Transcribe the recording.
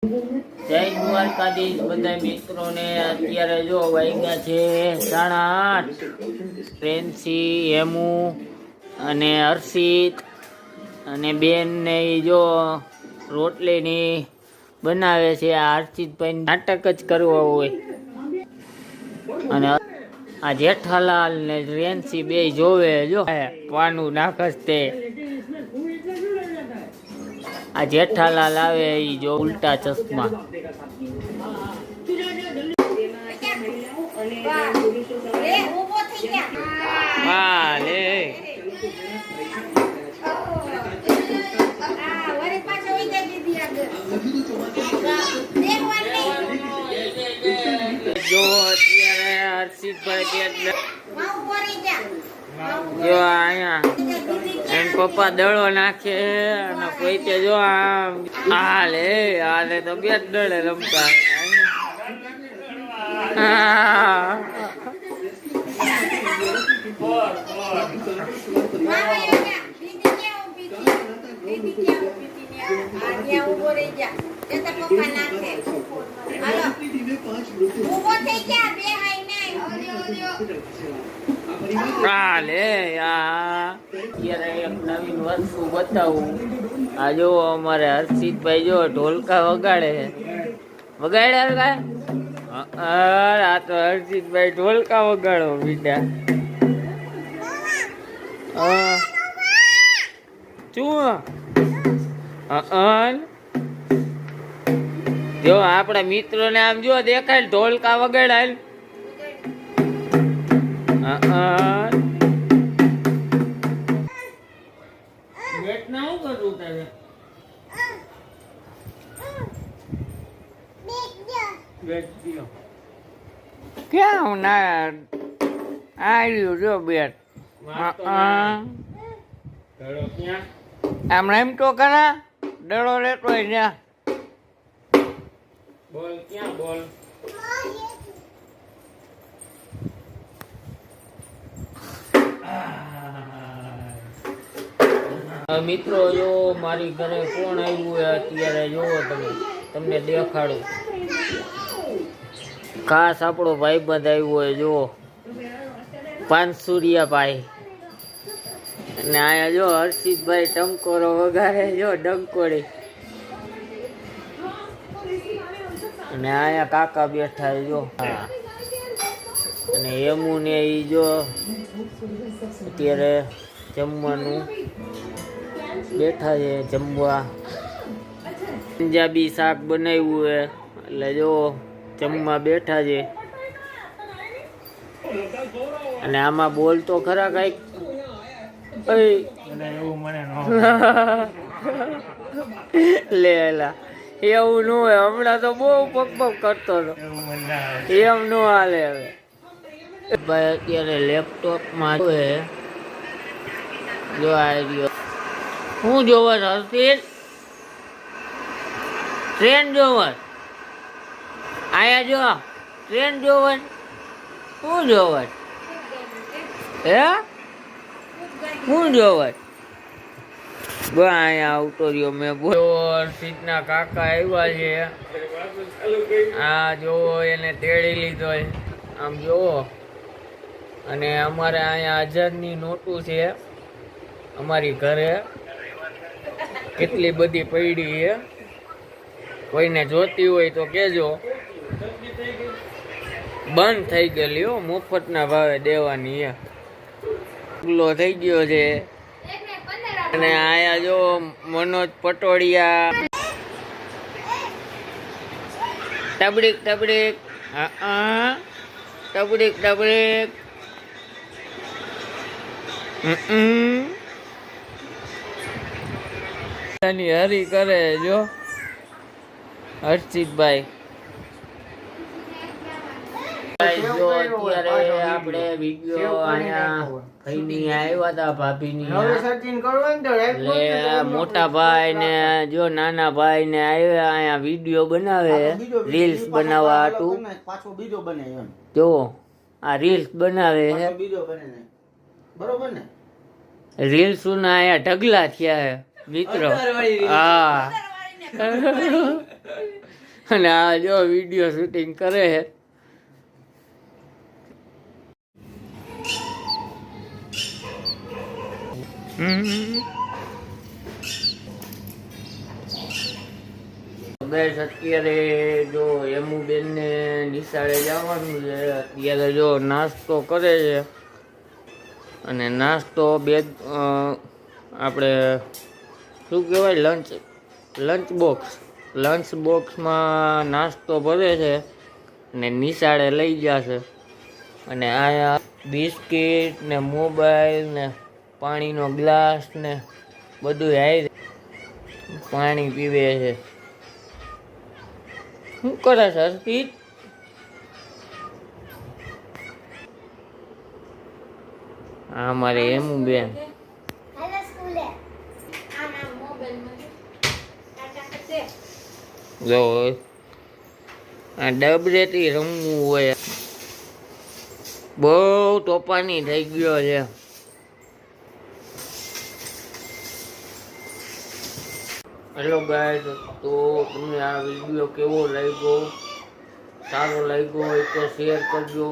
જય દ્વારકાધીશ બધા મિત્રોને। અત્યારે જો વાગ્યા છે 8:30। પ્રેન્સી, હેમુ અને હર્ષિત અને બેન ને જો રોટલીની બનાવે છે। આ હર્ષિતભાઈ નાટક જ કરવા હોય અને આ જેઠાલાલ ને રેન્સી બે જોવે જો પાનું નાખસ તે। આ જેઠાલાલ આવે ઈ જો ઉલ્ટા ચશ્મા। હા લે જો અત્યારે હર્ષિતભાઈ જો અહીંયા એમ પપ્પા દડો નાખે અને કોઈ જો હાલે તો બે દડે રમતા। નવીન વસ્તુ બતાવું। આ જો અમારે હર્ષિતભાઈ જો ઢોલકા વગાડે આ તો હર્ષિતભાઈ ઢોલકા વગાડો બીજા। શું જો આપડા મિત્રો ને આમ જો દેખાય ઢોલકા વગાડાય। ક્યાં ના આવ્યું જો બેટ આમ એમ તો કરા દડો લેતો હોય બોલ ક્યાં બોલ મિત્રો જો મારી ઘરે કોણ આવ્યું હોય અત્યારે જોવો તમને દેખાડું। ખાસ આપણો ભાઈબંધ આવ્યો હોય જો પાંચસુરિયાભાઈ અને અહીંયા જો હર્ષિતભાઈ ટંકોરો વગાડે જો ડંકોડી અને અહીંયા કાકા બેઠા જો અને હેમુ ને ઈ જો અત્યારે જમવાનું બેઠા છે જમવા। પંજાબી શાક બનાવ્યું છે એટલે જો જમવા બેઠા છે અને આમાં બોલ તો ખરા કઈક લેલા એવું ન હોય। હમણાં તો બહુ પગ કરતો હતો એમ ન હાલે। હવે ભાઈ અત્યારે લેપટોપમાં જો આવી હું જોવા હર્ષિત ટ્રેન જોવા આયા જો ટ્રેન જોવા શું જોવા હે શું જોવા અહીંયા આવતો રહ્યો મેં હર્ષિતના કાકા આવ્યા છે। આ જો એને તેડી લીધો આમ જોવો અને અમારે અહીંયા 1000ની નોટું છે અમારી ઘરે કેટલી બધી પડી છે। કોઈને જોતી હોય તો કેજો। બંધ થઈ ગયેલી હો મફતના ભાવે દેવાની ગુલો થઈ ગયો છે। અને આયા જો મનોજ પટોડિયા ટબડીક ટબડીક ટબડીક ટબડીક હરી કરે જો હર્ષિતભાઈ જો અત્યારે આપણે વિડીયો અહીંયા ભાઈની આવ્યા હતા ભાભીની એટલે મોટા ભાઈ ને જો નાના ભાઈ ને આવ્યા અહીંયા વિડીયો બનાવે રીલ્સ બનાવવા હાટું જો આ રીલ્સ બનાવે રીલ્સ ના અહીંયા ઢગલા થયા હે મિત્રો। હા અને આ જો વિડીયો શૂટિંગ કરે છે. ગાઈસ અત્યારે જો હેમુબેન ને નિશાળે જવાનું છે. અત્યારે જો નાસ્તો કરે છે અને નાસ્તો આપણે શું કહેવાય લંચ બોક્સમાં નાસ્તો ભરે છે અને નિશાળે લઈ જશે. અને આ બિસ્કિટ ને મોબાઈલ ને પાણીનો ગ્લાસ ને બધું હાઈ પાણી પીવે છે. શું કરે છે હર્ષિત? હા મારે એમ બેન જો આ ડબરેથી રમવું હોય બહુ તોફાની થઈ ગયો છે. હેલો ગાઈસ, તો તમને આ વિડીયો કેવો લાગ્યો? સારો લાગ્યો હોય તો શેર કરજો.